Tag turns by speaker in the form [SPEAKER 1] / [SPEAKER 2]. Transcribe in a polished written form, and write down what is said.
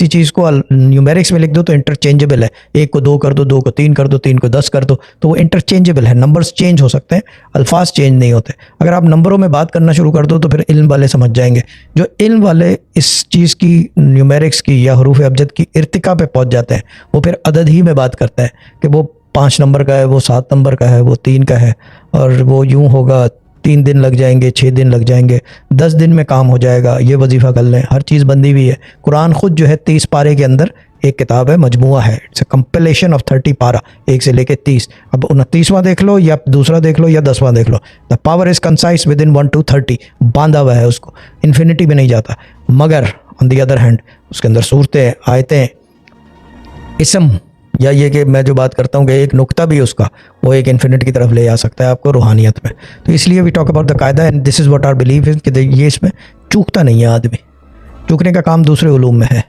[SPEAKER 1] किसी चीज़ को न्यूमेरिक्स में लिख दो तो इंटरचेंजेबल है, 1 को 2 कर दो, 2 को 3 कर दो, 3 को 10 कर दो, तो वो इंटरचेंजेबल है। नंबर्स चेंज हो सकते हैं, अल्फाज चेंज नहीं होते। अगर आप नंबरों में बात करना शुरू कर दो तो फिर इल्म वाले समझ जाएंगे। जो इल्म वाले इस चीज़ की, न्यूमेरिक्स की या हरूफ अबजद की इर्तिका पे पहुंच जाते हैं, वो फिर अदद ही में बात करते हैं कि वो 5 नंबर का है, वो 7 नंबर का है, वो 3 का है, और वो यूं होगा, 3 दिन लग जाएंगे, 6 दिन लग जाएंगे, 10 दिन में काम हो जाएगा, ये वजीफ़ा कर लें। हर चीज़ बंदी हुई है। कुरान खुद जो है 30 पारे के अंदर एक किताब है, मजमुआ है। इट्स अ कंपिलेशन ऑफ 30 पारा, 1 से लेके 30। अब 29वां देख लो या दूसरा देख लो या 10वां देख लो, the power is concise within 1 to 30, बांधा हुआ है उसको, इन्फिनिटी में नहीं जाता। मगर ऑन दी अदर हैंड उसके अंदर सूरतें, आयतें, इसम, या ये कि मैं जो बात करता हूँ कि एक नुक्ता भी उसका वो एक इन्फिनिट की तरफ ले जा सकता है आपको रूहानियत में। तो इसलिए वी टॉक अबाउट द कायदा and this is what our believe is कि ये इसमें चूकता नहीं है आदमी, चूकने का काम दूसरे उलूम में है।